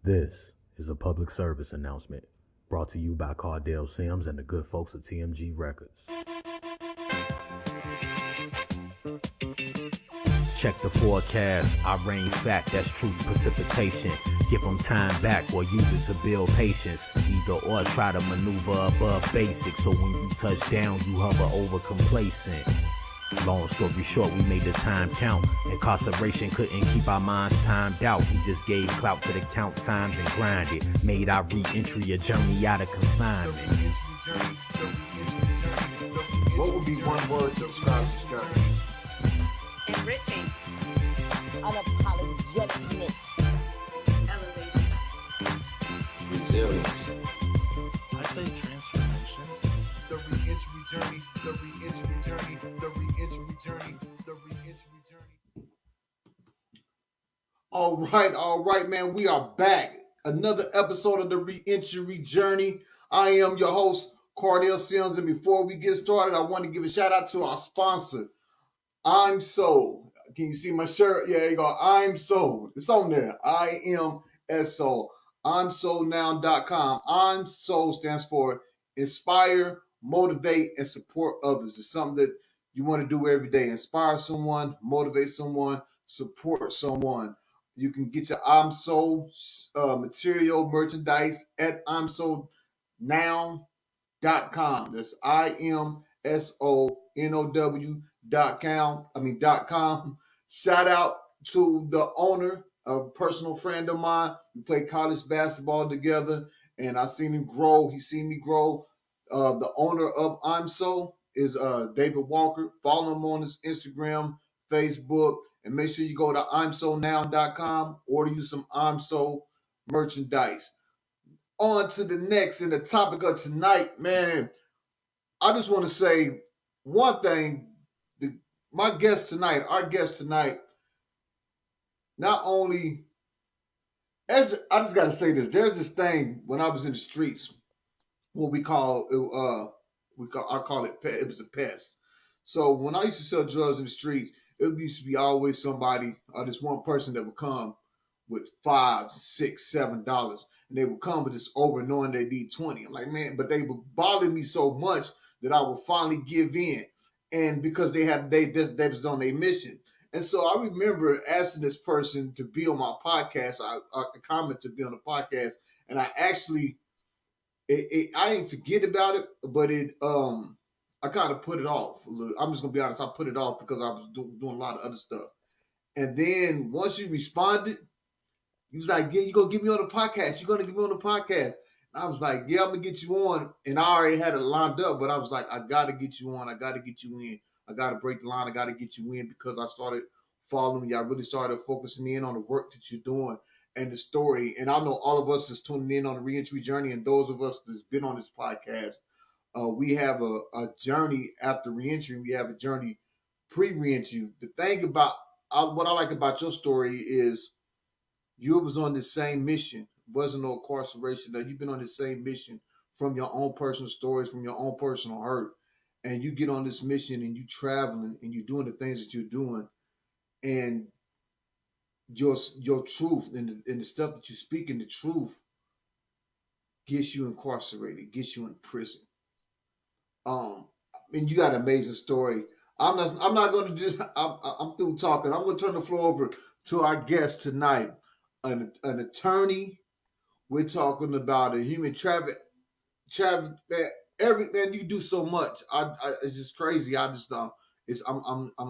This is a public service announcement brought to you by Cardell Sims and the good folks at TMG Records. Check the forecast. I rain fact, that's truth precipitation. Give them time back or use it to build patience. Either or try to maneuver above basics. So when you touch down, you hover over complacent. Long story short, we made the time count. Incarceration couldn't keep our minds timed out. We just gave clout to the count times and grinded. Made our re-entry a journey out of confinement. What would be one word to describe this journey? Enriching. Unapologeticness. Elevating. Resilience. I say transformation. The re-entry journey, the re-entry journey, the re-entry journey, the re-entry journey. All right, man. We are back. Another episode of the re-entry journey. I am your host, Cardell Sims, and before we get started, I want to give a shout out to our sponsor, I'm Sold. Can you see my shirt? Yeah, you go. I'm Sold. It's on there. I am Sold. I'm soldnow.com. I'm Sold stands for inspire, motivate, and support others. It's something that you want to do every day. Inspire someone, motivate someone, support someone. You can get your I'm Sold material merchandise at I'mSoldNow.com. That's IMSONOW.com. Shout out to the owner, a personal friend of mine. We played college basketball together, and I seen him grow. He seen me grow. The owner of I'm So is David Walker. Follow him on his Instagram, Facebook, and make sure you go to I'mSoNow.com. Order you some I'm So merchandise. On to the next, and the topic of tonight, man. I just want to say one thing. Our guest tonight, not only, I just got to say this. There's this thing when I was in the streets, what we call, I call it, it was a pest. So when I used to sell drugs in the street, it used to be always somebody, this one person that would come with $5, $6, $7, and they would come with this over knowing they need 20. I'm like, man, but they would bother me so much that I would finally give in, and because they was on their mission. And so I remember asking this person to be on my podcast. I comment to be on the podcast, and I actually I didn't forget about it, but I kind of put it off. I'm just gonna be honest. I put it off because I was doing a lot of other stuff. And then once you responded, he was like, "Yeah, you gonna get me on the podcast? You gonna get me on the podcast?" And I was like, "Yeah, I'm gonna get you on." And I already had it lined up, but I was like, "I gotta get you on. I gotta get you in. I gotta break the line. I gotta get you in because I started following you. I really started focusing in on the work that you're doing and the story. And I know all of us is tuning in on the reentry journey, and those of us that's been on this podcast, we have a journey after reentry. We have a journey pre-reentry. The thing about what I like about your story is you was on the same mission. It wasn't no incarceration. That you've been on the same mission from your own personal stories, from your own personal hurt, and you get on this mission and you traveling and you doing the things that you're doing, and your truth and the stuff that you speak in the truth gets you incarcerated, gets you in prison. And you got an amazing story. I'm not going to just. I'm through talking. I'm going to turn the floor over to our guest tonight, an attorney. We're talking about a human traffic. Man, man, you do so much. It's just crazy. I just I'm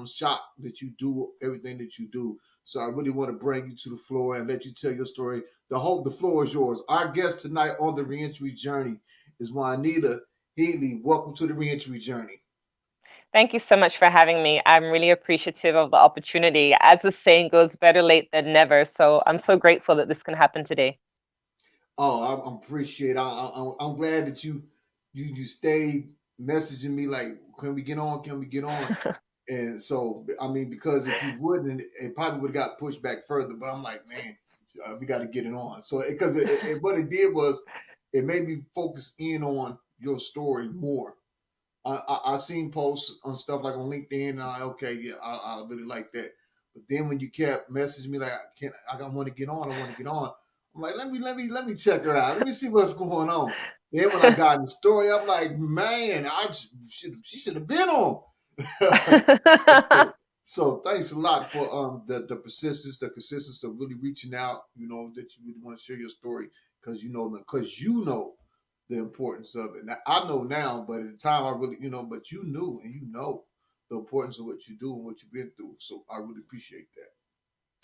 shocked that you do everything that you do. So I really want to bring you to the floor and let you tell your story. The floor is yours. Our guest tonight on the reentry journey is Juanita Healy. Welcome to the reentry journey. Thank you so much for having me. I'm really appreciative of the opportunity. As the saying goes, better late than never. So I'm so grateful that this can happen today. Oh, I appreciate. I'm glad that you stayed messaging me like, can we get on? Can we get on? And so, I mean, because if you wouldn't, it probably would have got pushed back further. But I'm like, man, we got to get it on. So, because what it did was, it made me focus in on your story more. I seen posts on stuff like on LinkedIn, and okay, yeah, I really like that. But then when you kept messaging me like, I want to get on, I want to get on. I'm I'm like, let me check her out. Let me see what's going on. Then when I got in the story, I'm like, man, she should have been on. So thanks a lot for the persistence, the consistency of really reaching out. You know that you really want to share your story because you know the importance of it. Now, I know now, but at the time I really but you knew and you know the importance of what you do and what you've been through. So I really appreciate that.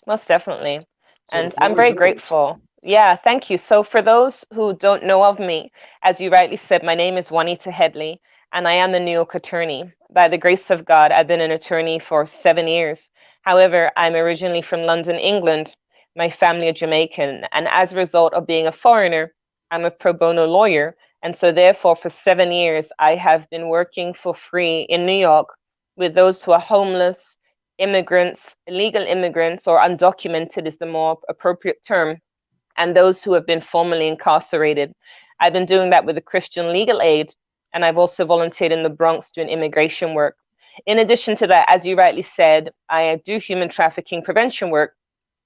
Most definitely. So the And I'm floor is very yours. grateful. Yeah, thank you. So, for those who don't know of me, as you rightly said, my name is Juanita Headley, and I am the New York attorney. By the grace of God, I've been an attorney for 7 years. However, I'm originally from London, England. My family are Jamaican, and as a result of being a foreigner, I'm a pro bono lawyer. And so, therefore, for 7 years, I have been working for free in New York with those who are homeless, immigrants, illegal immigrants, or undocumented is the more appropriate term, and those who have been formerly incarcerated. I've been doing that with the Christian Legal Aid, and I've also volunteered in the Bronx doing immigration work. In addition to that, as you rightly said, I do human trafficking prevention work,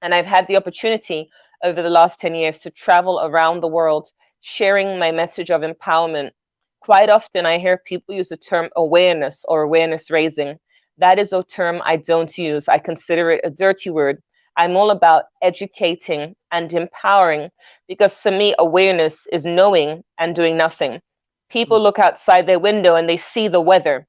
and I've had the opportunity over the last 10 years to travel around the world sharing my message of empowerment. Quite often, I hear people use the term awareness or awareness raising. That is a term I don't use. I consider it a dirty word. I'm all about educating and empowering because to me, awareness is knowing and doing nothing. People Mm. look outside their window and they see the weather.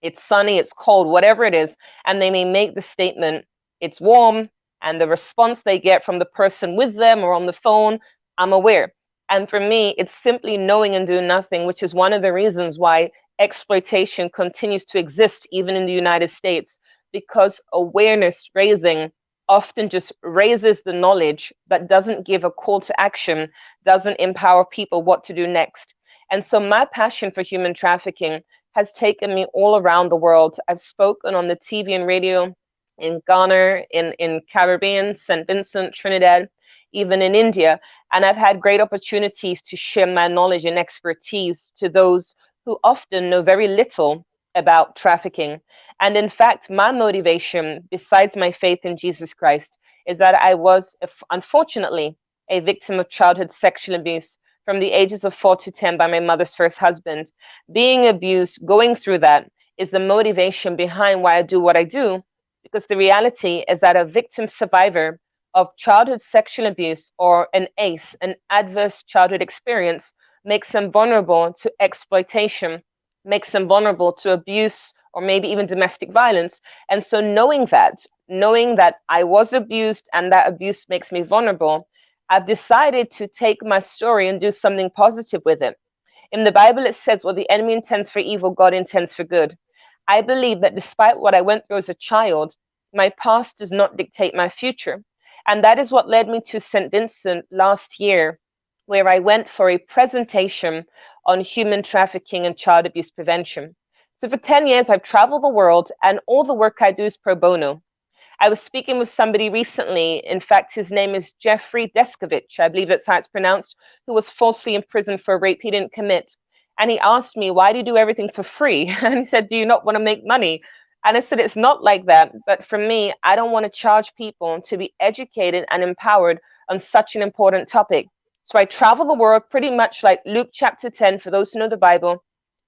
It's sunny, it's cold, whatever it is, and they may make the statement, it's warm, and the response they get from the person with them or on the phone, I'm aware. And for me, it's simply knowing and doing nothing, which is one of the reasons why exploitation continues to exist even in the United States, because awareness raising often just raises the knowledge but doesn't give a call to action, doesn't empower people what to do next. And so my passion for human trafficking has taken me all around the world. I've spoken on the TV and radio in Ghana, in Caribbean, St. Vincent, Trinidad, even in India. And I've had great opportunities to share my knowledge and expertise to those who often know very little about trafficking. And in fact, my motivation, besides my faith in Jesus Christ, is that I was, unfortunately, a victim of childhood sexual abuse from the ages of 4 to 10 by my mother's first husband. Being abused, going through that, is the motivation behind why I do what I do, because the reality is that a victim survivor of childhood sexual abuse or an ACE, an adverse childhood experience, makes them vulnerable to exploitation, makes them vulnerable to abuse or maybe even domestic violence. And so knowing that I was abused and that abuse makes me vulnerable, I've decided to take my story and do something positive with it. In the Bible, it says, what the enemy intends for evil, God intends for good. I believe that despite what I went through as a child, my past does not dictate my future. And that is what led me to St. Vincent last year, where I went for a presentation on human trafficking and child abuse prevention. So for 10 years, I've traveled the world, and all the work I do is pro bono. I was speaking with somebody recently. In fact, his name is Jeffrey Deskovich, I believe that's how it's pronounced, who was falsely imprisoned for a rape he didn't commit. And he asked me, why do you do everything for free? And he said, do you not want to make money? And I said, it's not like that. But for me, I don't want to charge people to be educated and empowered on such an important topic. So I travel the world pretty much like Luke chapter 10, for those who know the Bible,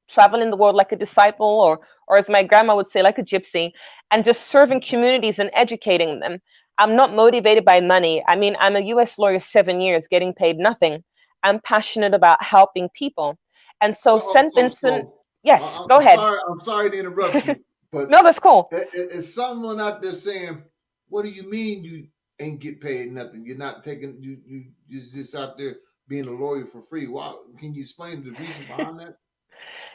travel in the world like a disciple, or as my grandma would say, like a gypsy, and just serving communities and educating them. I'm not motivated by money. I mean, I'm a US lawyer, 7 years, getting paid nothing. I'm passionate about helping people. And so St. Vincent, yes, go I'm ahead. sorry. I'm sorry to interrupt you, but No, that's cool. is someone out there saying, "What do you mean you ain't get paid nothing? You're not taking you just out there being a lawyer for free? Why? Can you explain the reason behind that?"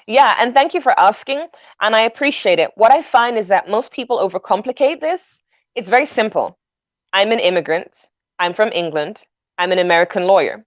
Yeah, and thank you for asking, and I appreciate it. What I find is that most people overcomplicate this. It's very simple. I'm an immigrant. I'm from England. I'm an American lawyer.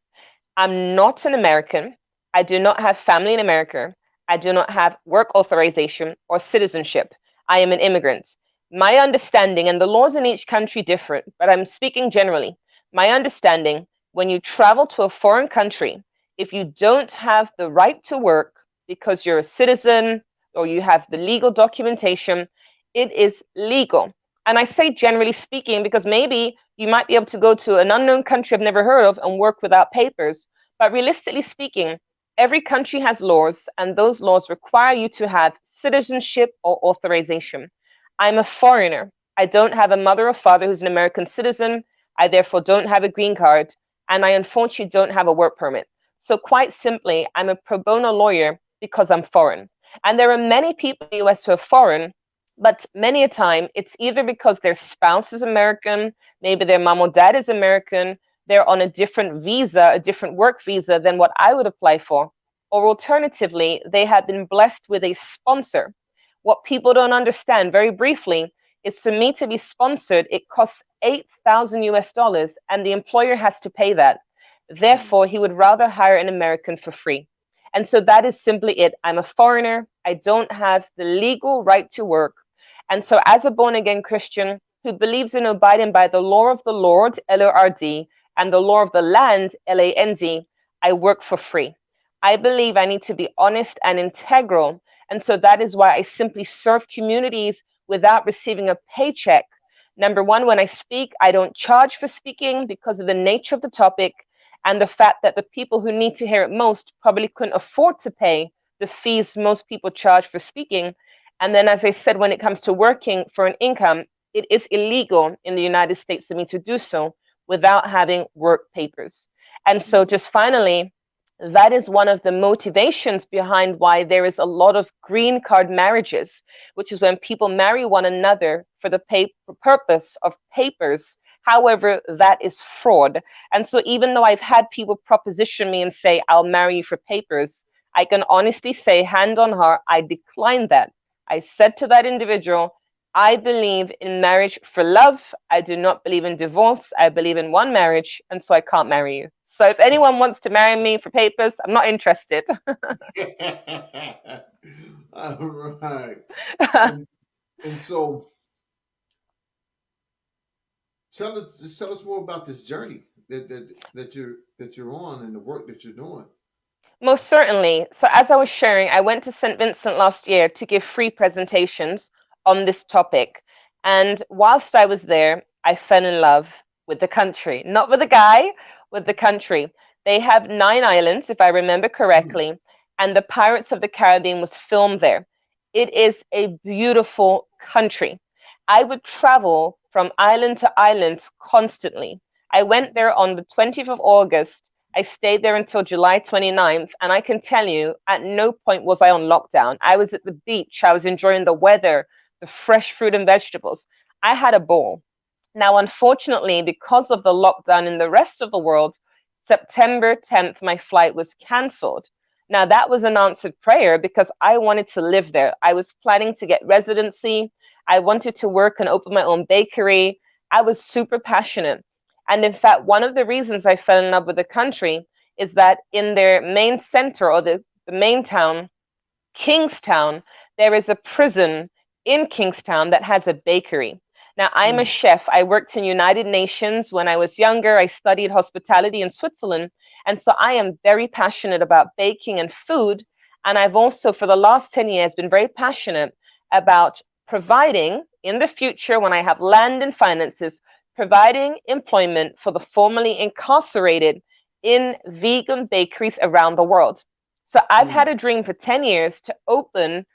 I'm not an American. I do not have family in America. I do not have work authorization or citizenship. I am an immigrant. My understanding, and the laws in each country differ, but I'm speaking generally. My understanding, when you travel to a foreign country, if you don't have the right to work because you're a citizen or you have the legal documentation, it is legal And I say generally speaking because maybe you might be able to go to an unknown country I've never heard of and work without papers. But realistically speaking, every country has laws, and those laws require you to have citizenship or authorization. I'm a foreigner. I don't have a mother or father who's an American citizen. I therefore don't have a green card, and I unfortunately don't have a work permit. So, quite simply, I'm a pro bono lawyer because I'm foreign. And there are many people in the US who are foreign, but many a time it's either because their spouse is American, maybe their mom or dad is American, they're on a different visa, a different work visa than what I would apply for. Or alternatively, they have been blessed with a sponsor. What people don't understand, very briefly, is for me to be sponsored, it costs 8,000 US dollars, and the employer has to pay that. Therefore, he would rather hire an American for free. And so that is simply it. I'm a foreigner. I don't have the legal right to work. And so, as a born again Christian who believes in abiding by the law of the Lord, LORD, and the law of the land, LAND, I work for free. I believe I need to be honest and integral. And so that is why I simply serve communities without receiving a paycheck. Number one, when I speak, I don't charge for speaking because of the nature of the topic and the fact that the people who need to hear it most probably couldn't afford to pay the fees most people charge for speaking. And then, as I said, when it comes to working for an income, it is illegal in the United States for me to do so without having work papers. And so, just finally, that is one of the motivations behind why there is a lot of green card marriages, which is when people marry one another for the purpose of papers. However, that is fraud. And so, even though I've had people proposition me and say, I'll marry you for papers, I can honestly say, hand on heart, I declined that. I said to that individual, I believe in marriage for love. I do not believe in divorce. I believe in one marriage, and so I can't marry you. So if anyone wants to marry me for papers, I'm not interested. All right. And so tell us more about this journey that you're on and the work that you're doing. Most certainly. So, as I was sharing, I went to St. Vincent last year to give free presentations on this topic. And whilst I was there, I fell in love with the country, not with the guy, with the country. They have 9 islands, if I remember correctly, and the Pirates of the Caribbean was filmed there. It is a beautiful country. I would travel from island to island constantly. I went there on the 20th of August. I stayed there until July 29th, and I can tell you, at no point was I on lockdown. I was at the beach, I was enjoying the weather, the fresh fruit and vegetables. I had a ball. Now, unfortunately, because of the lockdown in the rest of the world, September 10th, my flight was canceled. Now, that was an answered prayer because I wanted to live there. I was planning to get residency. I wanted to work and open my own bakery. I was super passionate. And in fact, one of the reasons I fell in love with the country is that in their main center or the main town, Kingstown, there is a prison in Kingstown that has a bakery. Now, I'm a chef. I worked in United Nations when I was younger. I studied hospitality in Switzerland. And so I am very passionate about baking and food. And I've also, for the last 10 years, been very passionate about providing in the future, when I have land and finances, providing employment for the formerly incarcerated in vegan bakeries around the world. So I've had a dream for 10 years to open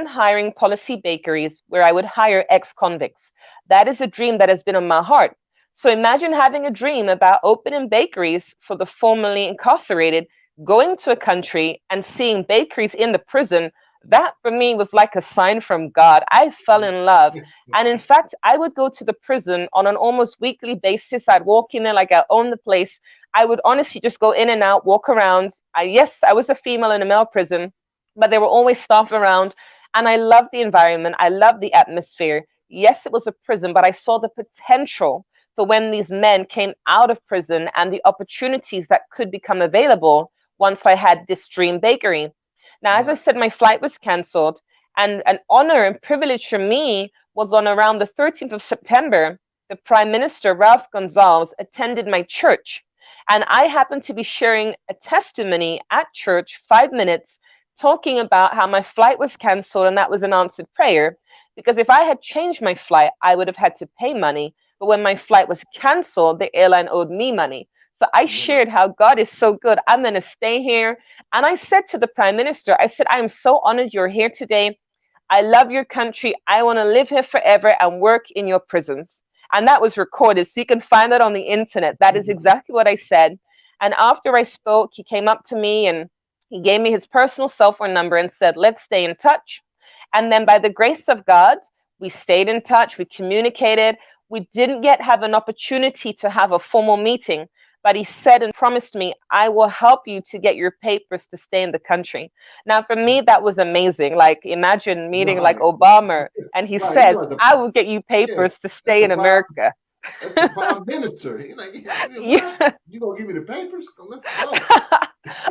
hiring policy bakeries where I would hire ex-convicts. That is a dream that has been on my heart. So imagine having a dream about opening bakeries for the formerly incarcerated, going to a country and seeing bakeries in the prison. That for me was like a sign from God. I fell in love. And in fact, I would go to the prison on an almost weekly basis. I'd walk in there like I own the place. I would honestly just go in and out, walk around. Yes, I was a female in a male prison, but there were always staff around. And I loved the environment. I loved the atmosphere. Yes, it was a prison, but I saw the potential for when these men came out of prison and the opportunities that could become available once I had this dream bakery. Now, as I said, my flight was canceled, and an honor and privilege for me was on around the 13th of September. The Prime Minister, Ralph Gonsalves, attended my church, and I happened to be sharing a testimony at church, 5 minutes, talking about how my flight was canceled, and that was an answered prayer, because if I had changed my flight, I would have had to pay money. But when my flight was canceled, the airline owed me money. So I Right. shared how God is so good. I'm going to stay here. And I said to the prime minister, I said, I am so honored you're here today. I love your country. I want to live here forever and work in your prisons. And that was recorded. So you can find that on the internet. That is exactly what I said. And after I spoke, he came up to me and he gave me his personal cell phone number and said, let's stay in touch. And then by the grace of God, we stayed in touch. We communicated. We didn't yet have an opportunity to have a formal meeting, but he said and promised me, I will help you to get your papers to stay in the country. Now, for me, that was amazing. Like, imagine meeting like Right. Obama, and he Right. says, You are the I will get you yeah. papers to That's stay the in prime. America. That's the prime minister. He's like, yeah, what? Yeah. You gonna give me the papers? Let's go.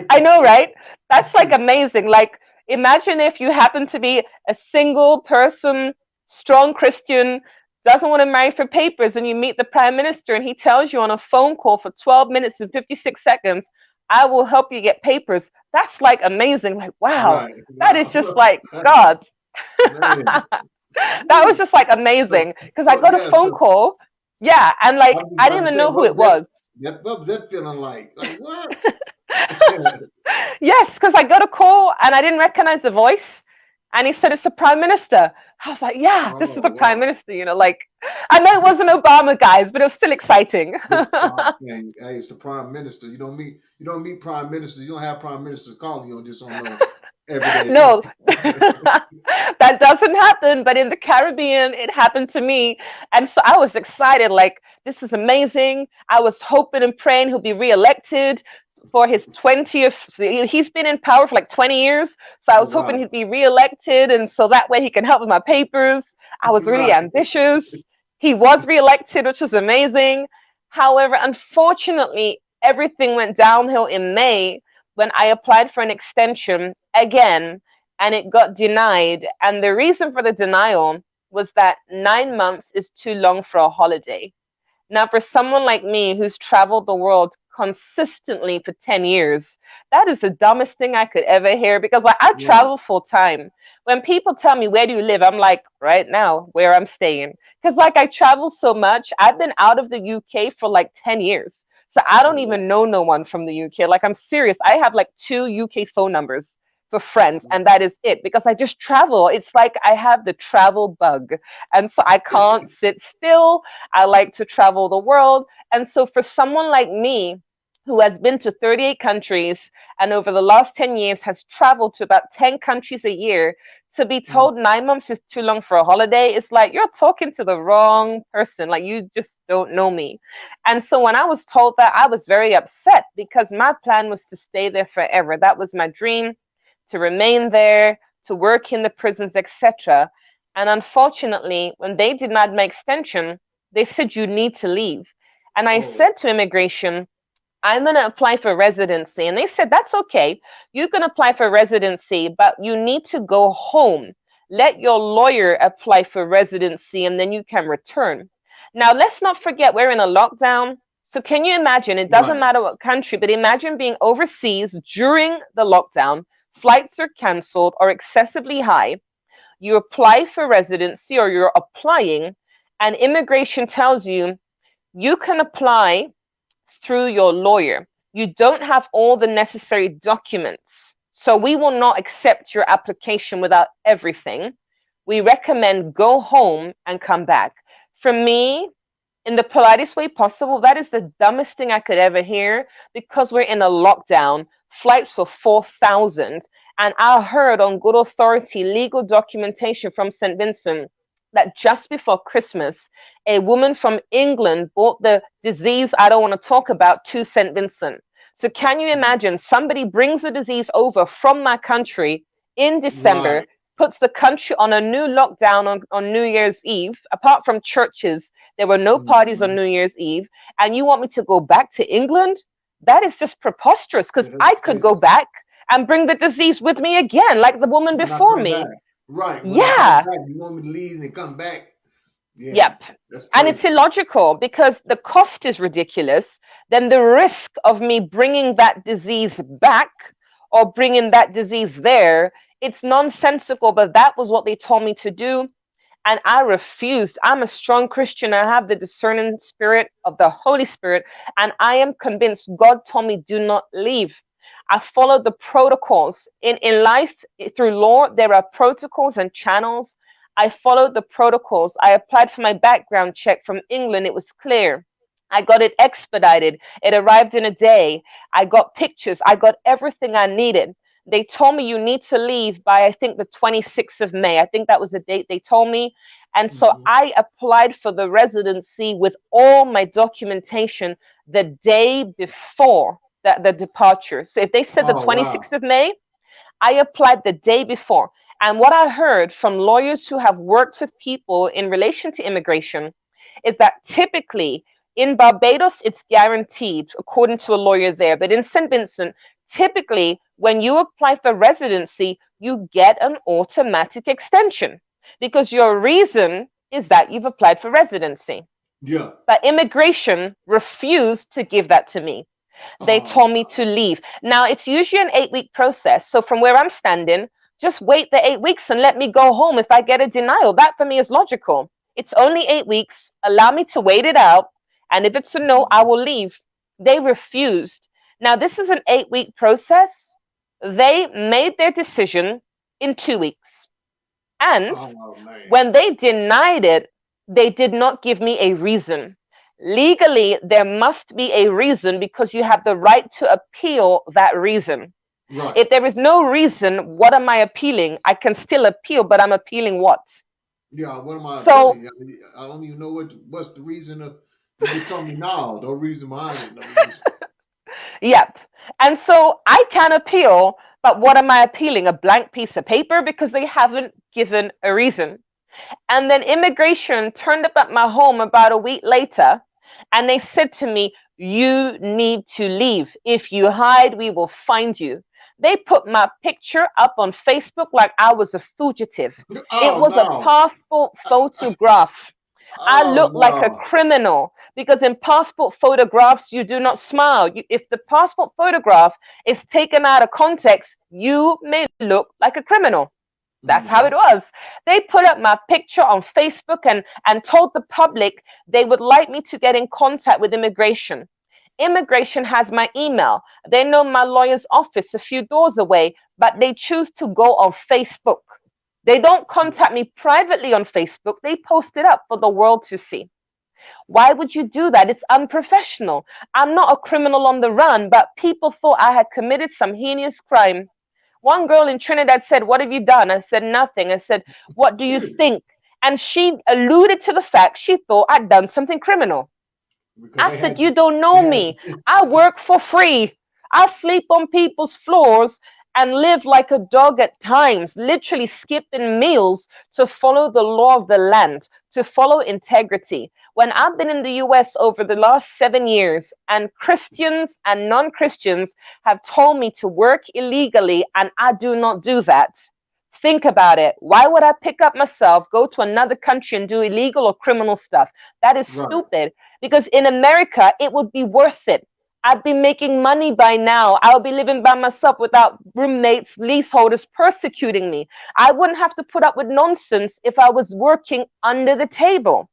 I know, right? That's like amazing. Like, imagine if you happen to be a single person, strong Christian, doesn't want to marry for papers, and you meet the prime minister and he tells you on a phone call for 12 minutes and 56 seconds, I will help you get papers. That's like amazing. Like, wow, Right. that is just Wow. like God. Man. That was just like So, amazing because I got a yeah. phone So call. Yeah. And I like, was I about didn't to even say, know who it was. what was that feeling like? Like what? Yes, because I got a call and I didn't recognize the voice. And he said, it's the prime minister. I was like, yeah, this is Oh the prime wow. minister, like, I know it wasn't Obama, guys, but it was still exciting. It's man, hey, it's the prime minister. You don't meet prime ministers. You don't have prime ministers calling you on just on no everyday No, thing. that doesn't happen. But in the Caribbean, it happened to me. And so I was excited, like, this is amazing. I was hoping and praying he'll be reelected for his 20th. So he's been in power for like 20 years. So I Oh was hoping wow. he'd be reelected. And so that way he can help with my papers. I was really Right. ambitious. He was reelected, which was amazing. However, unfortunately, everything went downhill in May when I applied for an extension again and it got denied. And the reason for the denial was that 9 months is too long for a holiday. Now, for someone like me who's traveled the world consistently for 10 years, that is the dumbest thing I could ever hear because like I Right. travel full time. When people tell me, where do you live? I'm like, right now, where I'm staying. Because like I travel so much, I've been out of the UK for like 10 years. So I Oh don't wow. even know no one from the UK. Like I'm serious. I have like 2 UK phone numbers for friends, and that is it because I just travel. It's like I have the travel bug. And so I can't sit still. I like to travel the world. And so for someone like me, who has been to 38 countries and over the last 10 years has traveled to about 10 countries a year, to be told 9 months is too long for a holiday, it's like you're talking to the wrong person. Like you just don't know me. And so when I was told that, I was very upset because my plan was to stay there forever. That was my dream, to remain there, to work in the prisons, etc. And unfortunately, when they denied my extension, they said you need to leave. And I Oh said to immigration, I'm going to apply for residency. And they said, that's okay. You can apply for residency, but you need to go home. Let your lawyer apply for residency and then you can return. Now, let's not forget we're in a lockdown. So, can you imagine? It doesn't right. matter what country, but imagine being overseas during the lockdown. Flights are canceled or excessively high. You apply for residency or you're applying, and immigration tells you you can apply through your lawyer. You don't have all the necessary documents. So we will not accept your application without everything. We recommend go home and come back. For me, in the politest way possible, that is the dumbest thing I could ever hear because we're in a lockdown. Flights were 4,000. And I heard on good authority legal documentation from St. Vincent that just before Christmas, a woman from England brought the disease I don't want to talk about to St. Vincent. So can you imagine somebody brings the disease over from my country in December, Right. puts the country on a new lockdown on New Year's Eve, apart from churches, there were no parties on Mhm. New Year's Eve, and you want me to go back to England? That is just preposterous Yeah, because that's I could go crazy. back and bring the disease with me again, like the woman When I before come back. me. Right. When I come Yeah, back, you want me to leave and come back? Yeah. yep. That's And it's crazy. illogical because the cost is ridiculous. Then the risk of me bringing that disease back or bringing that disease there, it's nonsensical, but that was what they told me to do. And I refused. I'm a strong Christian. I have the discerning spirit of the Holy Spirit. And I am convinced God told me, do not leave. I followed the protocols. In life, through law, there are protocols and channels. I followed the protocols. I applied for my background check from England. It was clear. I got it expedited. It arrived in a day. I got pictures. I got everything I needed. They told me you need to leave by, I think, the 26th of May. I think that was the date they told me. And so Mhm. I applied for the residency with all my documentation the day before the departure. So if they said the Oh, wow. 26th of May, I applied the day before. And what I heard from lawyers who have worked with people in relation to immigration is that typically in Barbados, it's guaranteed, according to a lawyer there. But in St. Vincent, typically when you apply for residency, you get an automatic extension because your reason is that you've applied for residency. Yeah. But immigration refused to give that to me. They Oh, told me to leave. Now, it's usually an 8-week process. So from where I'm standing, just wait the 8 weeks and let me go home if I get a denial. That for me is logical. It's only 8 weeks. Allow me to wait it out. And if it's a no, I will leave. They refused. Now, this is an 8-week process. They made their decision in 2 weeks. And oh man. when they denied it, they did not give me a reason. Legally, there must be a reason because you have the right to appeal that reason. Right. If there is no reason, what am I appealing? I can still appeal, but I'm appealing what? Yeah. What am I So, appealing? I don't even know what's the reason of. You just told me no. No reason behind it. No, yep. And so I can appeal, but what am I appealing? A blank piece of paper because they haven't given a reason. And then immigration turned up at my home about a week later, and they said to me, you need to leave. If you hide, we will find you. They put my picture up on Facebook like I was a fugitive. It oh was a no. passport photograph. I Oh look like a no. criminal because in passport photographs, you do not smile. If the passport photograph is taken out of context, you may look like a criminal. That's how Mhm. it was. They put up my picture on Facebook and told the public they would like me to get in contact with immigration. Immigration has my email. They know my lawyer's office a few doors away, but they choose to go on Facebook. They don't contact me privately on Facebook. They post it up for the world to see. Why would you do that? It's unprofessional. I'm not a criminal on the run, but people thought I had committed some heinous crime. One girl in Trinidad said, what have you done? I said, nothing. I said, what do you think? And she alluded to the fact she thought I'd done something criminal. Because I said, you don't know they had me. I work for free. I sleep on people's floors and live like a dog at times, literally skipping meals to follow the law of the land, to follow integrity. When I've been in the US over the last 7 years, and Christians and non Christians have told me to work illegally, and I do not do that. Think about it. Why would I pick up myself, go to another country and do illegal or criminal stuff? That is right. stupid because in America, it would be worth it. I'd be making money by now. I'll be living by myself without roommates, leaseholders persecuting me. I wouldn't have to put up with nonsense if I was working under the table.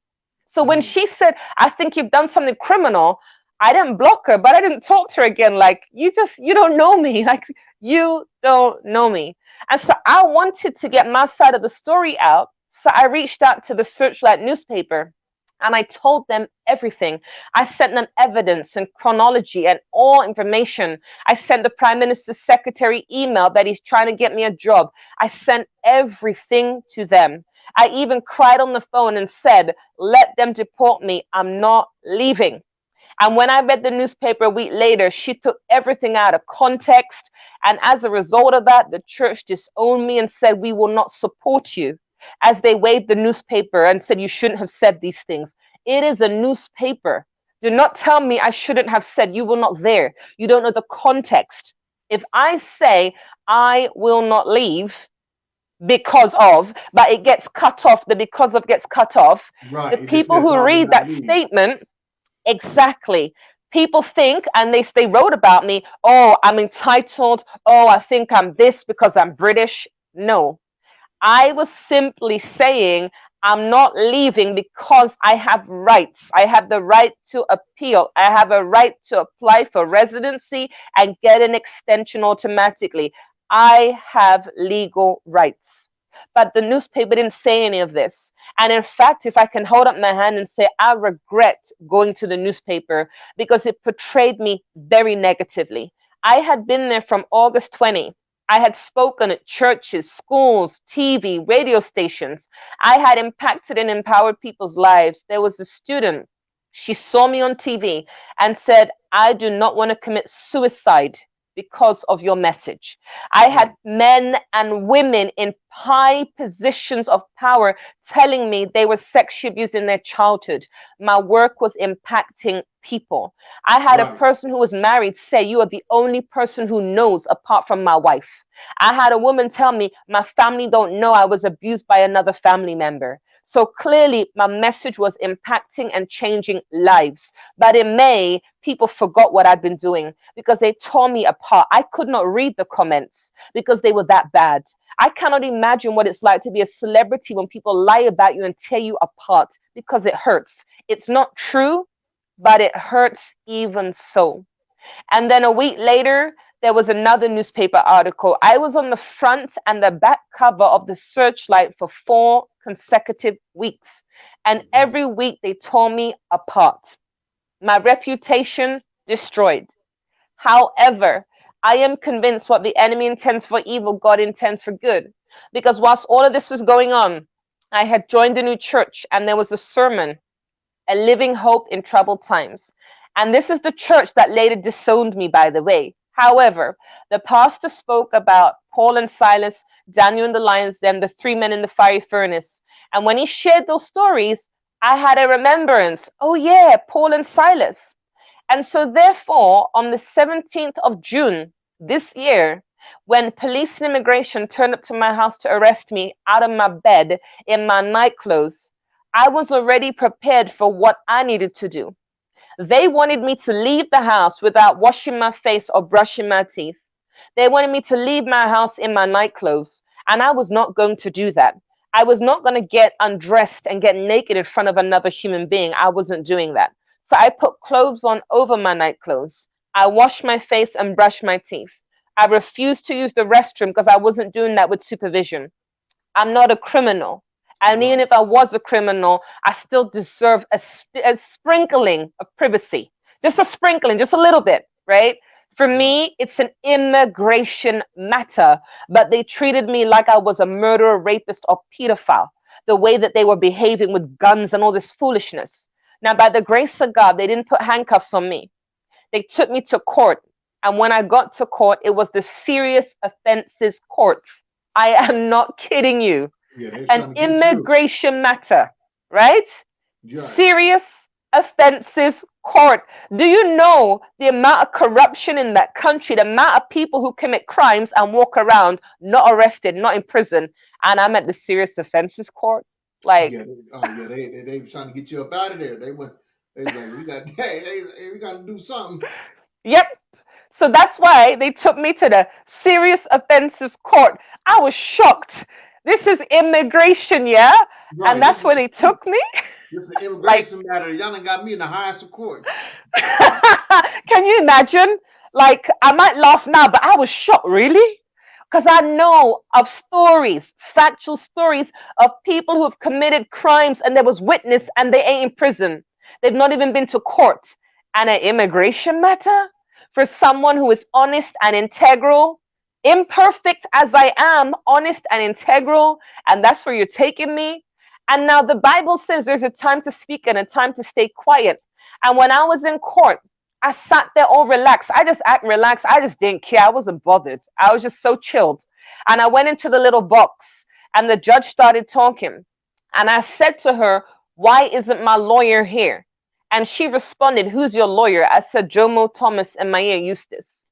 So when Mhm. she said, I think you've done something criminal, I didn't block her, but I didn't talk to her again. Like, you don't know me. Like, you don't know me. And so I wanted to get my side of the story out. So I reached out to the Searchlight newspaper and I told them everything. I sent them evidence and chronology and all information. I sent the Prime Minister's secretary email that he's trying to get me a job. I sent everything to them. I even cried on the phone and said, let them deport me. I'm not leaving. And when I read the newspaper a week later, she took everything out of context. And as a result of that, the church disowned me and said, we will not support you, as they waved the newspaper and said, you shouldn't have said these things. It is a newspaper. Do not tell me I shouldn't have said, you were not there. You don't know the context. If I say I will not leave because of, but it gets cut off, the because of gets cut off, Right. the It just people says who I will read not that leave. statement, exactly. People think, and they wrote about me, oh, I'm entitled. Oh, I think I'm this because I'm British. No, I was simply saying I'm not leaving because I have rights. I have the right to appeal. I have a right to apply for residency and get an extension automatically. I have legal rights. But the newspaper didn't say any of this. And in fact, if I can hold up my hand and say, I regret going to the newspaper because it portrayed me very negatively. I had been there from August 20. I had spoken at churches, schools, TV, radio stations. I had impacted and empowered people's lives. There was a student. She saw me on TV and said, I do not want to commit suicide because of your message. I had men and women in high positions of power telling me they were sexually abused in their childhood. My work was impacting people. I had a person who was married say, you are the only person who knows apart from my wife. I had a woman tell me, my family don't know I was abused by another family member. So clearly my message was impacting and changing lives. But in May, people forgot what I'd been doing because they tore me apart. I could not read the comments because they were that bad. I cannot imagine what it's like to be a celebrity when people lie about you and tear you apart because it hurts. It's not true, but it hurts even so. And then a week later, there was another newspaper article. I was on the front and the back cover of the Searchlight for 4 consecutive weeks. And every week they tore me apart. My reputation destroyed. However, I am convinced what the enemy intends for evil, God intends for good. Because whilst all of this was going on, I had joined a new church and there was a sermon, A Living Hope in Troubled Times. And this is the church that later disowned me, by the way. However, the pastor spoke about Paul and Silas, Daniel in the lion's den, the 3 men in the fiery furnace. And when he shared those stories, I had a remembrance. Oh yeah, Paul and Silas. And so therefore, on the 17th of June this year, when police and immigration turned up to my house to arrest me out of my bed in my night clothes, I was already prepared for what I needed to do. They wanted me to leave the house without washing my face or brushing my teeth. They wanted me to leave my house in my night clothes, and I was not going to do that. I was not going to get undressed and get naked in front of another human being. I wasn't doing that. So I put clothes on over my night clothes. I washed my face and brushed my teeth. I refused to use the restroom because I wasn't doing that with supervision. I'm not a criminal. And even if I was a criminal, I still deserve a sprinkling of privacy. Just a sprinkling, just a little bit, right? For me, it's an immigration matter. But they treated me like I was a murderer, rapist, or pedophile. The way that they were behaving with guns and all this foolishness. Now, by the grace of God, they didn't put handcuffs on me. They took me to court. And when I got to court, it was the serious offenses court. I am not kidding you. An immigration matter, right? Serious offenses court. Do you know the amount of corruption in that country, the amount of people who commit crimes and walk around not arrested, not in prison, and I'm at the serious offenses court? Like, they were trying to get you up out of there. They were like, we got to do something. Yep. So that's why they took me to the serious offenses court. I was shocked. This is immigration, yeah? Right. And that's where they took me? This is an immigration matter. Y'all done got me in the highest court. Can you imagine? Like, I might laugh now, but I was shocked, really? Because I know of stories, factual stories of people who have committed crimes and there was witness and they ain't in prison. They've not even been to court. And an immigration matter? For someone who is honest and integral, imperfect as I am, honest and integral, and that's where you're taking me. And now the Bible says there's a time to speak and a time to stay quiet. And when I was in court, I sat there all relaxed. I just act relaxed. I just didn't care. I wasn't bothered. I was just so chilled. And I went into the little box and the judge started talking. And I said to her, why isn't my lawyer here? And she responded, who's your lawyer? I said, Jomo Thomas and Maya Eustace.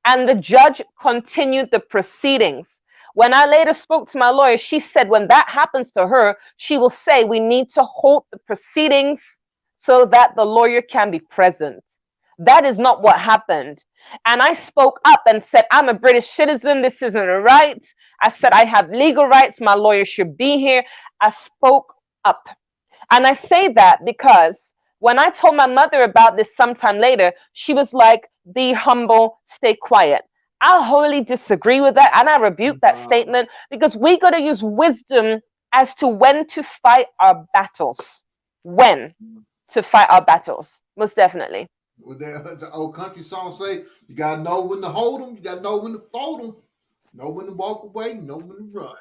And the judge continued the proceedings. When I later spoke to my lawyer, she said when that happens to her, she will say we need to hold the proceedings so that the lawyer can be present. That is not what happened. And I spoke up and said, I'm a British citizen. This isn't right. I said, I have legal rights. My lawyer should be here. I spoke up. And I say that because when I told my mother about this sometime later, she was like, be humble, stay quiet. I wholly disagree with that. And I rebuke that statement because we got to use wisdom as to when to fight our battles. When to fight our battles. Most definitely. Well, the old country song say, you gotta know when to hold them, you gotta know when to fold them, know when to walk away, know when to run.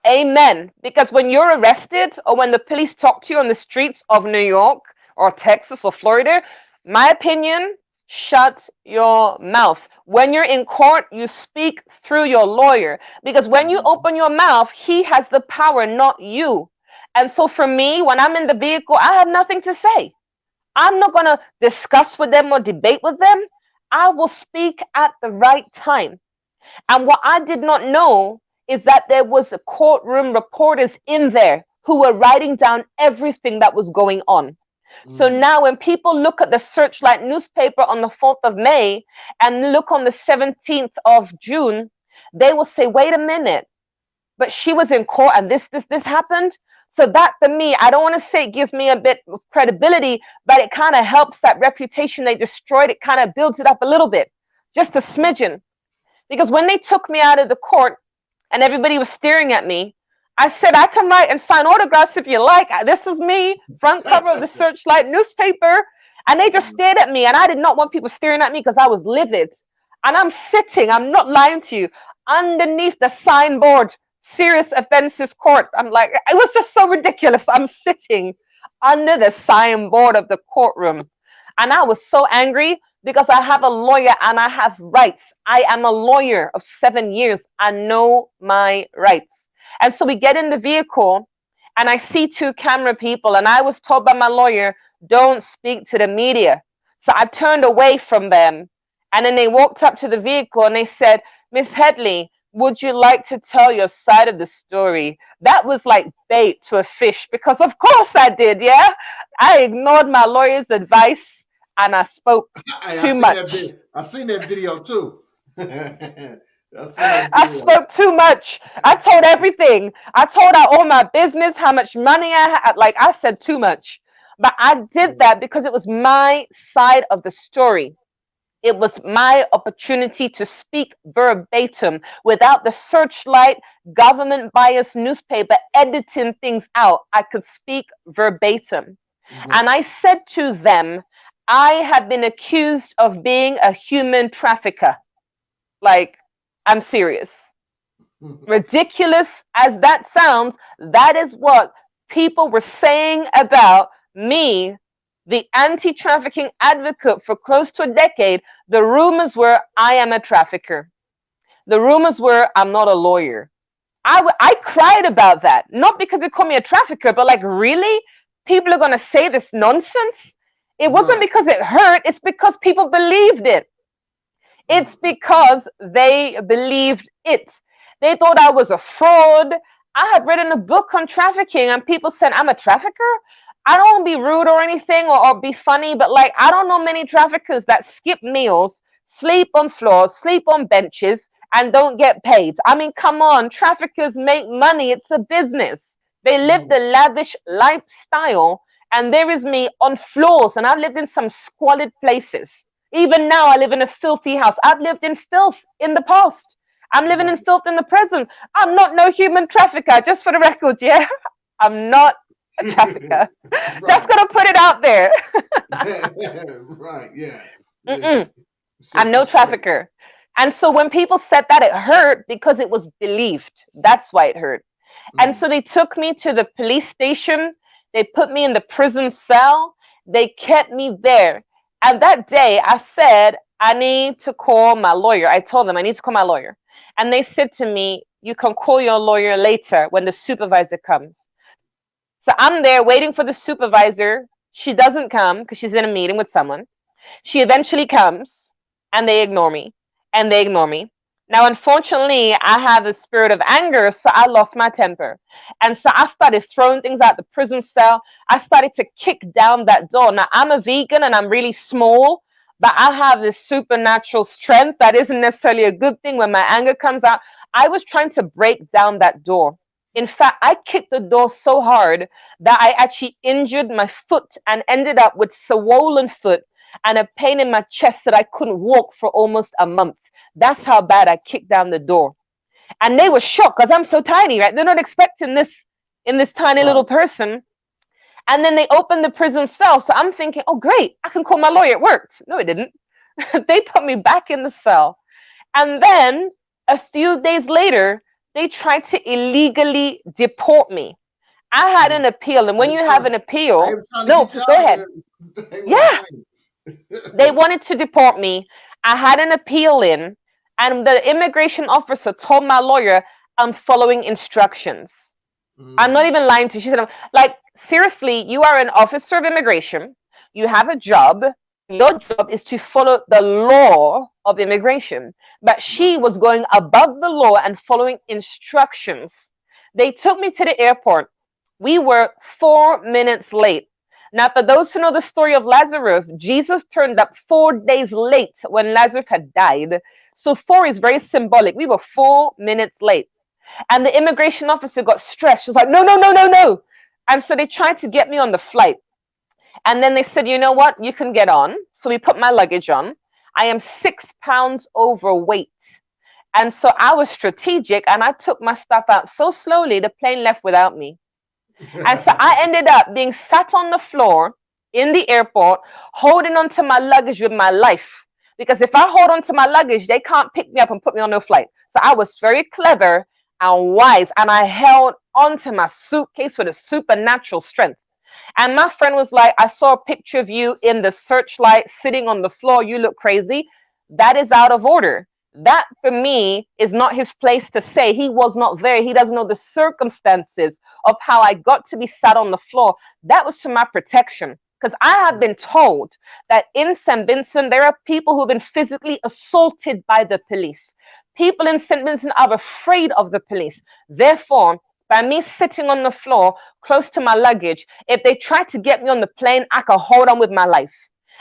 Amen. Because when you're arrested or when the police talk to you on the streets of New York or Texas or Florida, my opinion, shut your mouth. When you're in court, you speak through your lawyer. Because when you open your mouth, he has the power, not you. And so for me, when I'm in the vehicle, I have nothing to say. I'm not going to discuss with them or debate with them. I will speak at the right time. And what I did not know is that there was a courtroom reporters in there who were writing down everything that was going on. So now when people look at the Searchlight newspaper on the 4th of May and look on the 17th of June, they will say, wait a minute, but she was in court and this happened. So that for me, I don't want to say it gives me a bit of credibility, but it kind of helps that reputation they destroyed. It kind of builds it up a little bit, just a smidgen. Because when they took me out of the court and everybody was staring at me, I said, I can write and sign autographs if you like. This is me, front cover of the Searchlight newspaper. And they just stared at me. And I did not want people staring at me because I was livid. And I'm sitting, I'm not lying to you, underneath the signboard, serious offenses court. I'm like, it was just so ridiculous. I'm sitting under the signboard of the courtroom. And I was so angry because I have a lawyer and I have rights. I am a lawyer of 7 years. I know my rights. And so we get in the vehicle and I see 2 camera people and I was told by my lawyer, don't speak to the media. So I turned away from them. And then they walked up to the vehicle and they said, Miss Headley, would you like to tell your side of the story? That was like bait to a fish because of course I did, yeah? I ignored my lawyer's advice and I spoke too much. I seen that video too. I spoke too much. I told everything. I told out all my business, how much money I had. Like I said too much. But I did that because it was my side of the story. It was my opportunity to speak verbatim without the Searchlight government biased newspaper editing things out. I could speak verbatim. And I said to them, I have been accused of being a human trafficker. Like, I'm serious. Ridiculous as that sounds, that is what people were saying about me, the anti-trafficking advocate for close to a decade. The rumors were I am a trafficker. The rumors were I'm not a lawyer. I cried about that, not because they call me a trafficker, but like, really? People are going to say this nonsense? It wasn't because it hurt. It's because people believed it. It's because they believed it. They thought I was a fraud. I had written a book on trafficking and people said, I'm a trafficker? I don't want to be rude or anything or be funny, but like, I don't know many traffickers that skip meals, sleep on floors, sleep on benches, and don't get paid. I mean, come on, traffickers make money. It's a business. They live the lavish lifestyle, and there is me on floors, and I've lived in some squalid places. Even now, I live in a filthy house. I've lived in filth in the past. I'm living in filth in the present. I'm not no human trafficker, just for the record, yeah? I'm not a trafficker. Right. Just gonna put it out there. Right, yeah. I'm no trafficker. And so when people said that, it hurt because it was believed. That's why it hurt. And so they took me to the police station. They put me in the prison cell. They kept me there. And that day I said, I need to call my lawyer. I told them I need to call my lawyer. And they said to me, you can call your lawyer later when the supervisor comes. So I'm there waiting for the supervisor. She doesn't come because she's in a meeting with someone. She eventually comes and they ignore me. And they ignore me. Now, unfortunately, I have a spirit of anger, so I lost my temper. And so I started throwing things out the prison cell. I started to kick down that door. Now, I'm a vegan and I'm really small. but I have this supernatural strength that isn't necessarily a good thing when my anger comes out. I was trying to break down that door. In fact, I kicked the door so hard that I actually injured my foot and ended up with swollen foot and a pain in my chest that I couldn't walk for almost a month. That's how bad I kicked down the door. And they were shocked because I'm so tiny, right? They're not expecting this in this tiny little Right. person. And then they opened the prison cell. So I'm thinking, oh, great, I can call my lawyer. It worked. No, it didn't. They put me back in the cell. And then a few days later, they tried to illegally deport me. I had an appeal. And when They you were have an trying, they appeal, were trying to no, get you go out of ahead. there. They weren't Yeah, playing. they wanted to deport me. I had an appeal in, and the immigration officer told my lawyer, I'm following instructions. I'm not Mm, even lying to you. She said, like, seriously, you are an officer of immigration. You have a job. Your job is to follow the law of immigration. But right. she was going above the law and following instructions. They took me to the airport. We were 4 minutes late. Now, for those who know the story of Lazarus, Jesus turned up 4 days late when Lazarus had died. So 4 is very symbolic. We were 4 minutes late. And the immigration officer got stressed. She was like, no, no, no, no, no. And so they tried to get me on the flight. And then they said, you know what? You can get on. So we put my luggage on. I am 6 pounds overweight. And so I was strategic and I took my stuff out so slowly, the plane left without me. And so I ended up being sat on the floor in the airport, holding onto my luggage with my life. Because if I hold onto my luggage, they can't pick me up and put me on no flight. So I was very clever and wise, and I held onto my suitcase with a supernatural strength. And my friend was like, I saw a picture of you in the searchlight sitting on the floor. You look crazy. That is out of order. That for me is not his place to say. He was not there. He doesn't know the circumstances of how I got to be sat on the floor. That was to my protection. Because I have been told that in St. Vincent, there are people who've been physically assaulted by the police. People in St. Vincent are afraid of the police. Therefore, by me sitting on the floor close to my luggage, if they try to get me on the plane, I can hold on with my life.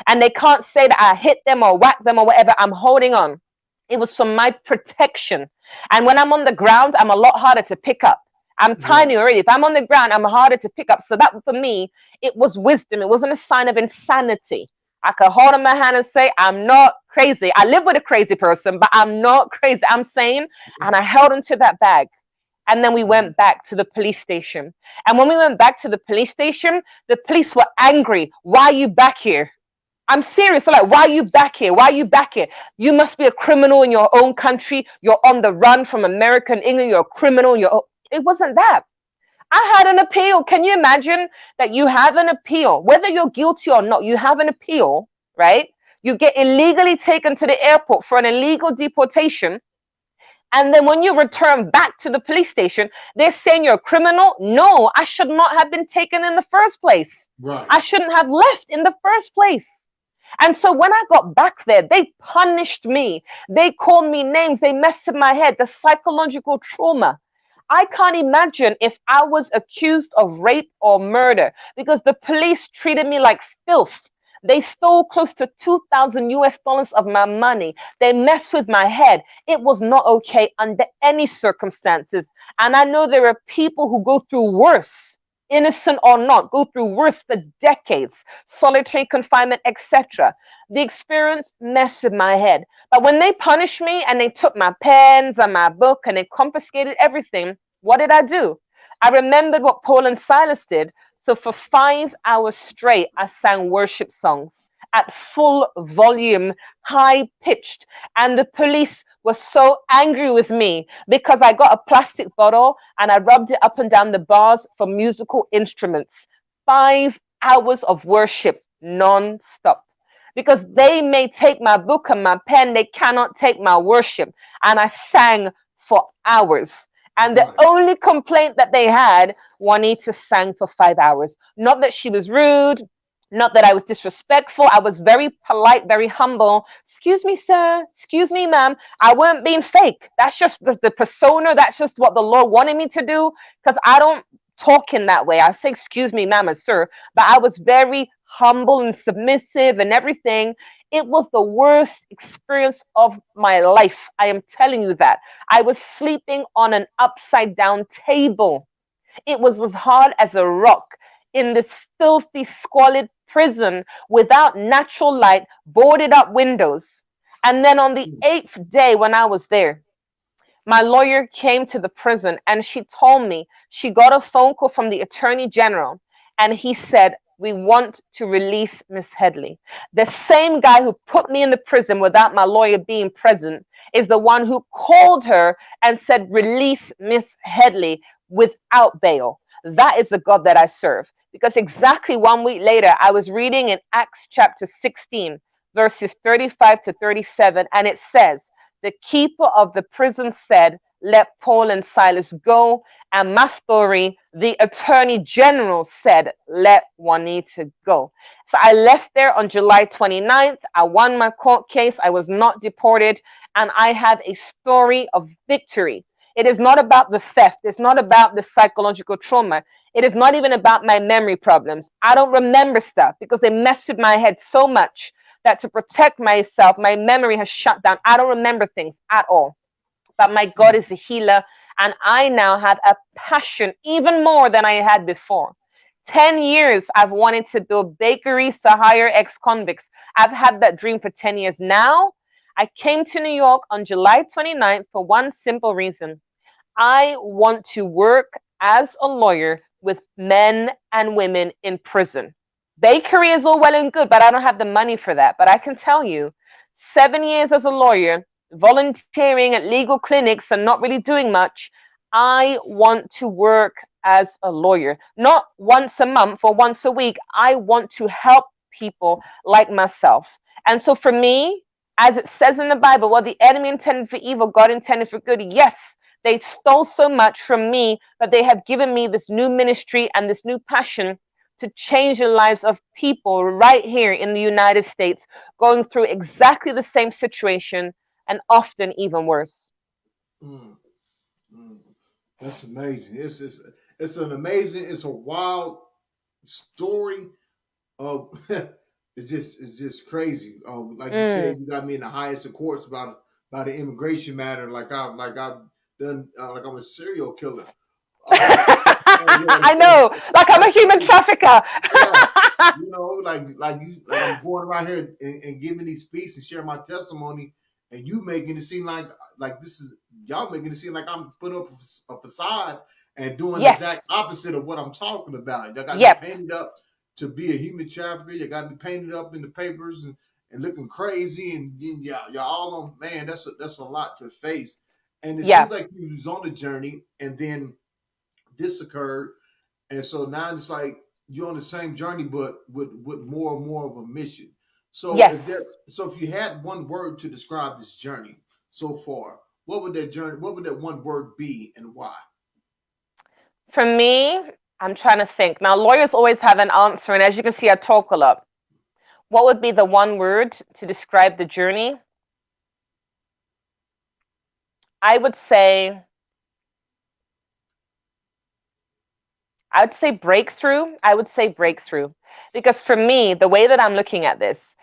And they can't say that I hit them or whack them or whatever. I'm holding on. It was for my protection. And when I'm on the ground, I'm a lot harder to pick up. I'm tiny Right. already. If I'm on the ground, I'm harder to pick up. So that for me, it was wisdom. It wasn't a sign of insanity. I could hold in my hand and say, I'm not crazy. I live with a crazy person, but I'm not crazy. I'm sane. And I held onto that bag. And then we went back to the police station. And when we went back to the police station, the police were angry. Why are you back here? I'm serious. They're like, why are you back here? Why are you back here? You must be a criminal in your own country. You're on the run from America and England. You're a criminal. It wasn't that. I had an appeal. Can you imagine that you have an appeal? Whether you're guilty or not, you have an appeal, right? You get illegally taken to the airport for an illegal deportation. And then when you return back to the police station, they're saying you're a criminal. No, I should not have been taken in the first place. Right. I shouldn't have left in the first place. And so when I got back there, they punished me. They called me names. They messed with my head. The psychological trauma. I can't imagine if I was accused of rape or murder because the police treated me like filth. They stole close to 2,000 US dollars of my money. They messed with my head. It was not okay under any circumstances. And I know there are people who go through worse, innocent or not, go through worse for decades, solitary confinement, etc. The experience messed with my head. But when they punished me and they took my pens and my book and they confiscated everything, what did I do? I remembered what Paul and Silas did. So for 5 hours straight, I sang worship songs at full volume, high pitched. And the police were so angry with me because I got a plastic bottle and I rubbed it up and down the bars for musical instruments. 5 hours of worship non-stop. Because they may take my book and my pen, they cannot take my worship. And I sang for hours. And the Right. only complaint that they had, Juanita sang for 5 hours. Not that she was rude, not that I was disrespectful. I was very polite, very humble. Excuse me, sir. Excuse me, ma'am. I weren't being fake. That's just the persona. That's just what the Lord wanted me to do. Because I don't talk in that way. I say, excuse me, ma'am, and sir. But I was very humble and submissive and everything. It was the worst experience of my life. I am telling you that. I was sleeping on an upside down table. It was as hard as a rock in this filthy, squalid prison without natural light, boarded up windows. And then on the 8th day when I was there, my lawyer came to the prison and she told me she got a phone call from the attorney general and he said, "We want to release Miss Headley." The same guy who put me in the prison without my lawyer being present is the one who called her and said, "Release Miss Headley without bail." That is the God that I serve. Because exactly 1 week later, I was reading in Acts chapter 16, verses 35 to 37, and it says, the keeper of the prison said, "Let Paul and Silas go." And Mastori, the attorney general, said, "Let Juanita go." So I left there on July 29th. I won my court case. I was not deported. And I have a story of victory. It is not about the theft. It's not about the psychological trauma. It is not even about my memory problems. I don't remember stuff because they messed with my head so much that to protect myself, my memory has shut down. I don't remember things at all. But my God is a healer, and I now have a passion even more than I had before. 10 years I've wanted to build bakeries to hire ex-convicts. I've had that dream for 10 years. Now, I came to New York on July 29th for one simple reason. I want to work as a lawyer with men and women in prison. Bakery is all well and good, but I don't have the money for that. But I can tell you, 7 years as a lawyer, volunteering at legal clinics and not really doing much, I want to work as a lawyer. Not once a month or once a week. I want to help people like myself. And so for me, as it says in the Bible, what the enemy intended for evil, God intended for good. Yes, they stole so much from me, but they have given me this new ministry and this new passion to change the lives of people right here in the United States, going through exactly the same situation and often even worse. Mm, mm. That's amazing. It's an amazing. It's a wild story of. It's just crazy. Like you said, Mm. you got me in the highest of courts about an immigration matter. I've done like I'm a serial killer. Uh, yeah, I know, like I'm a that's human crazy. trafficker. Yeah, like I'm going around here and giving these speeches and sharing my testimony, and you making it seem like this is y'all making it seem like I'm putting up a facade and doing the exact Yes. opposite of what I'm talking about. Y'all got me Yep. painted up to be a human trafficker. You got me painted up in the papers and looking crazy, and y'all all on man. That's a lot to face, and it seems Yeah. like you was on the journey, and then this occurred, and so now it's like you're on the same journey, but with more and more of a mission. So Yes. if you had one word to describe this journey so far, what would that one word be, and why? For me, I'm trying to think. Now, lawyers always have an answer, and as you can see, I talk a lot. What would be the one word to describe the journey? I would say I would say breakthrough. I would say breakthrough. Because for me, the way that I'm looking at this,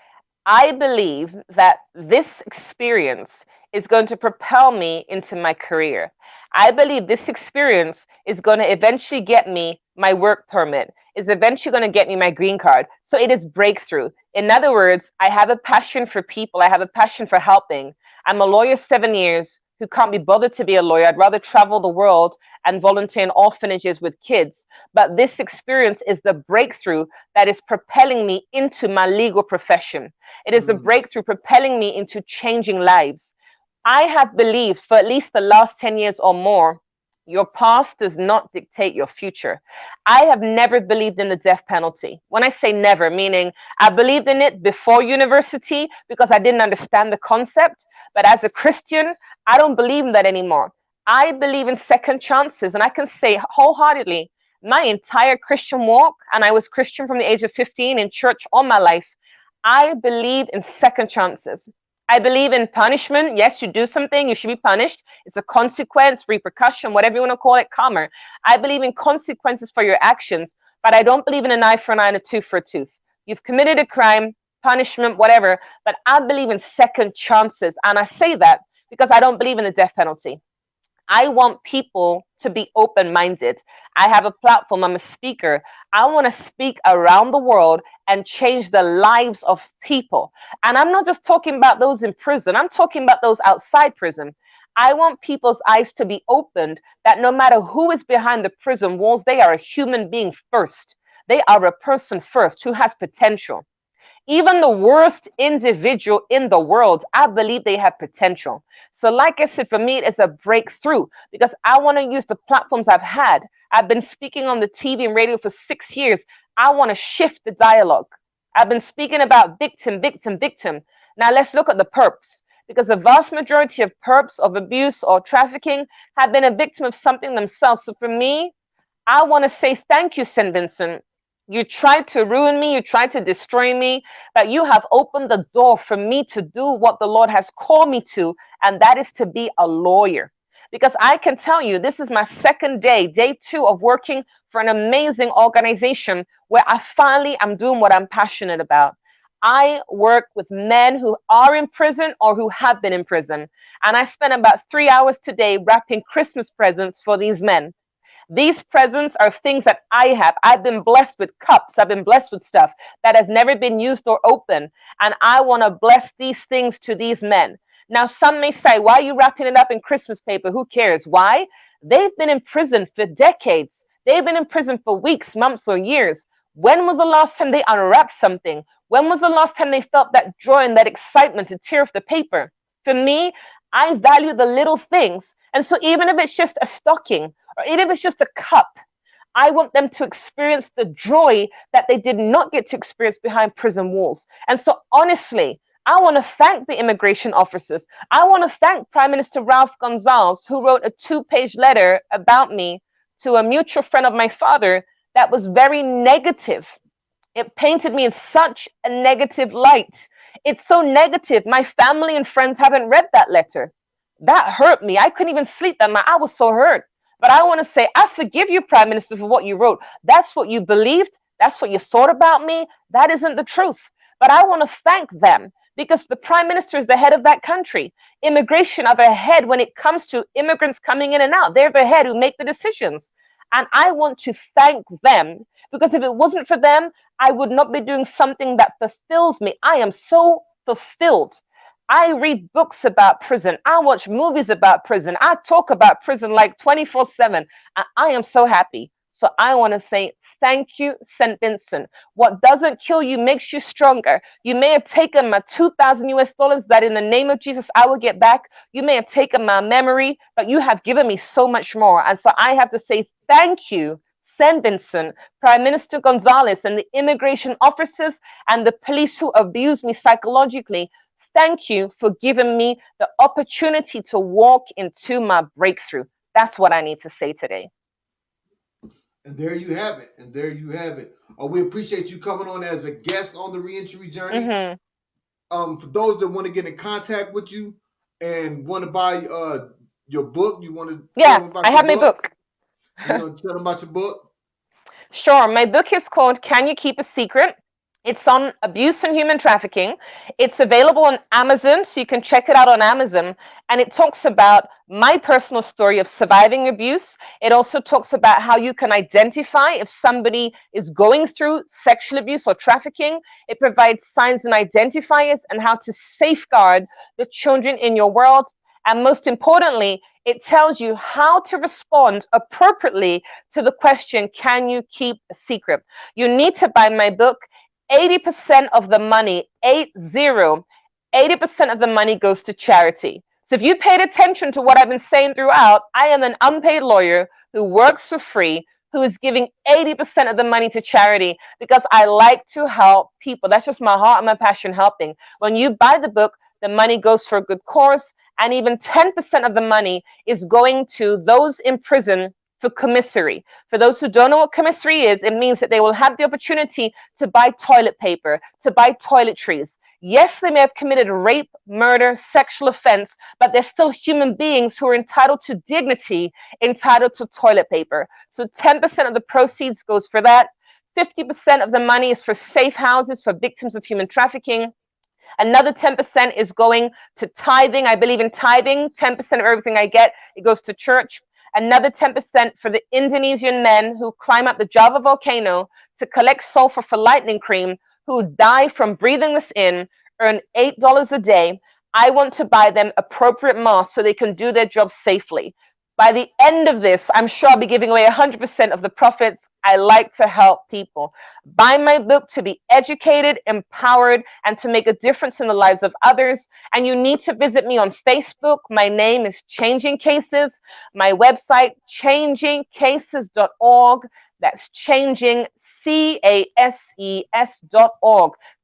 I believe that this experience is going to propel me into my career. I believe this experience is going to eventually get me my work permit, is eventually going to get me my green card. So it is breakthrough. In other words, I have a passion for people, I have a passion for helping. I'm a lawyer 7 years who can't be bothered to be a lawyer. I'd rather travel the world and volunteer in orphanages with kids. But this experience is the breakthrough that is propelling me into my legal profession. It is the Mm, breakthrough propelling me into changing lives. I have believed for at least the last 10 years or more, your past does not dictate your future. I have never believed in the death penalty. When I say never, meaning I believed in it before university because I didn't understand the concept. But as a Christian, I don't believe in that anymore. I believe in second chances. And I can say wholeheartedly, my entire Christian walk, and I was Christian from the age of 15 in church all my life, I believe in second chances. I believe in punishment. Yes, you do something, you should be punished. It's a consequence, repercussion, whatever you want to call it, karma. I believe in consequences for your actions, but I don't believe in an eye for an eye and a tooth for a tooth. You've committed a crime, punishment, whatever. But I believe in second chances. And I say that because I don't believe in the death penalty. I want people to be open minded. I have a platform, I'm a speaker. I want to speak around the world and change the lives of people. And I'm not just talking about those in prison, I'm talking about those outside prison. I want people's eyes to be opened that no matter who is behind the prison walls, they are a human being first. They are a person first who has potential. Even the worst individual in the world, I believe they have potential. So, like I said, for me, it's a breakthrough because I want to use the platforms I've had. I've been speaking on the TV and radio for 6 years. I want to shift the dialogue. I've been speaking about victim, victim, victim. Now, let's look at the perps because the vast majority of perps of abuse or trafficking have been a victim of something themselves. So, for me, I want to say thank you, St. Vincent. You tried to ruin me, you tried to destroy me, but you have opened the door for me to do what the Lord has called me to, and that is to be a lawyer. Because I can tell you, this is my second day, day 2 of working for an amazing organization where I finally am doing what I'm passionate about. I work with men who are in prison or who have been in prison, and I spend about 3 hours today wrapping Christmas presents for these men. These presents are things that I have. I've been blessed with cups. I've been blessed with stuff that has never been used or opened. And I want to bless these things to these men. Now, some may say, why are you wrapping it up in Christmas paper? Who cares? Why? They've been in prison for decades. They've been in prison for weeks, months, or years. When was the last time they unwrapped something? When was the last time they felt that joy and that excitement to tear off the paper? For me, I value the little things. And so even if it's just a stocking, or even if it's just a cup, I want them to experience the joy that they did not get to experience behind prison walls. And so honestly, I want to thank the immigration officers. I want to thank Prime Minister Ralph Gonzalez, who wrote a 2-page letter about me to a mutual friend of my father that was very negative. It painted me in such a negative light. It's so negative. My family and friends haven't read that letter. That hurt me. I couldn't even sleep that night. I was so hurt. But I want to say, I forgive you, Prime Minister, for what you wrote. That's what you believed. That's what you thought about me. That isn't the truth. But I want to thank them because the Prime Minister is the head of that country. Immigration are the head when it comes to immigrants coming in and out. They're the head who make the decisions. And I want to thank them because if it wasn't for them, I would not be doing something that fulfills me. I am so fulfilled. I read books about prison. I watch movies about prison. I talk about prison like 24/7. And I am so happy. So I want to say thank you, St. Vincent. What doesn't kill you makes you stronger. You may have taken my $2,000 that in the name of Jesus I will get back. You may have taken my memory, but you have given me so much more. And so I have to say thank you, St. Vincent, Prime Minister Gonzalez, and the immigration officers and the police who abused me psychologically. Thank you for giving me the opportunity to walk into my breakthrough. That's what I need to say today. And there you have it. And there you have it. We appreciate you coming on as a guest on the Reentry Journey. Mm-hmm. For those that want to get in contact with you and want to buy your book, you want to tell them about I have my book. You want to tell them about your book? Sure. My book is called Can You Keep a Secret? It's on abuse and human trafficking. It's available on Amazon, so you can check it out on Amazon. And it talks about my personal story of surviving abuse. It also talks about how you can identify if somebody is going through sexual abuse or trafficking. It provides signs and identifiers and how to safeguard the children in your world. And most importantly, it tells you how to respond appropriately to the question, can you keep a secret? You need to buy my book. 80% of the money, 80% of the money goes to charity. So if you paid attention to what I've been saying throughout, I am an unpaid lawyer who works for free, who is giving 80% of the money to charity because I like to help people. That's just my heart and my passion, helping. When you buy the book, the money goes for a good cause, and even 10% of the money is going to those in prison for commissary. For those who don't know what commissary is, it means that they will have the opportunity to buy toilet paper, to buy toiletries. Yes, they may have committed rape, murder, sexual offense, but they're still human beings who are entitled to dignity, entitled to toilet paper. So 10% of the proceeds goes for that. 50% of the money is for safe houses for victims of human trafficking. Another 10% is going to tithing. I believe in tithing. 10% of everything I get, it goes to church. Another 10% for the Indonesian men who climb up the Java volcano to collect sulfur for lightning cream, who die from breathing this in, earn $8 a day. I want to buy them appropriate masks so they can do their job safely. By the end of this, I'm sure I'll be giving away 100% of the profits. I like to help people. Buy my book to be educated, empowered, and to make a difference in the lives of others. And you need to visit me on Facebook. My name is Changing Cases. My website, changingcases.org. That's changing, CASES.org.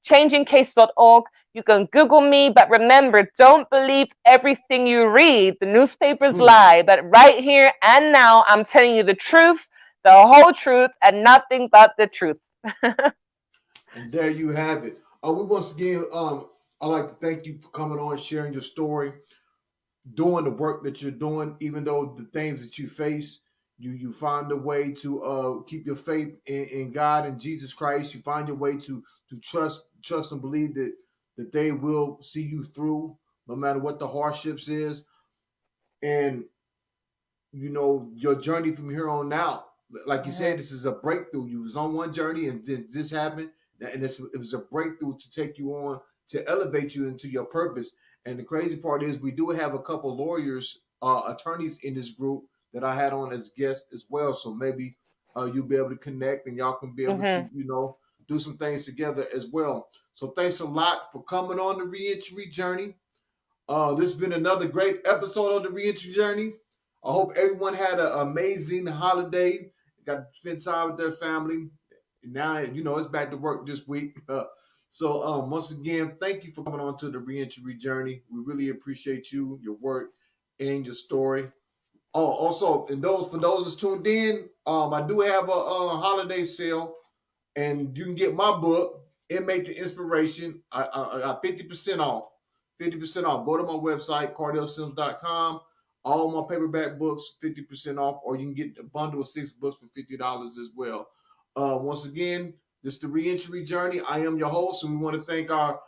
Changingcase.org. You can Google me, but remember, don't believe everything you read. The newspapers lie, but right here and now, I'm telling you the truth, the whole truth, and nothing but the truth. And there you have it. We once again, I'd like to thank you for coming on, sharing your story, doing the work that you're doing, even though the things that you face, you find a way to keep your faith in God and Jesus Christ. You find your way to trust and believe that they will see you through, no matter what the hardships is. And you know, your journey from here on out, like you said, this is a breakthrough. You was on one journey and then this happened, and it was a breakthrough to take you on, to elevate you into your purpose. And the crazy part is we do have a couple lawyers, attorneys in this group that I had on as guests as well. So maybe you'll be able to connect and y'all can be able to, you know, do some things together as well. So thanks a lot for coming on the Reentry Journey. This has been another great episode of the Reentry Journey. I hope everyone had an amazing holiday. Got to spend time with their family. Now, you know, it's back to work this week. So once again, thank you for coming on to the Reentry Journey. We really appreciate you, your work, and your story. Oh, also, and for those that's tuned in, I do have a holiday sale, and you can get my book, Inmate to Inspiration. I got 50% off. 50% off. Go to my website, CardellSims.com. All my paperback books, 50% off, or you can get a bundle of 6 books for $50 as well. Once again, this is the Reentry Journey. I am your host, and we want to thank our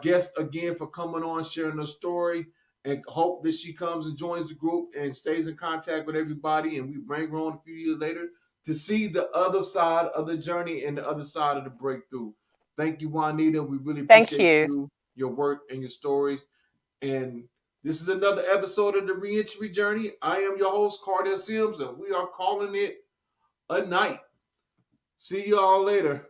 guest again for coming on, sharing her story, and hope that she comes and joins the group and stays in contact with everybody, and we bring her on a few years later to see the other side of the journey and the other side of the breakthrough. Thank you, Juanita. We really appreciate you, your work, and your stories. And this is another episode of the Reentry Journey. I am your host, Cardell Sims, and we are calling it a night. See you all later.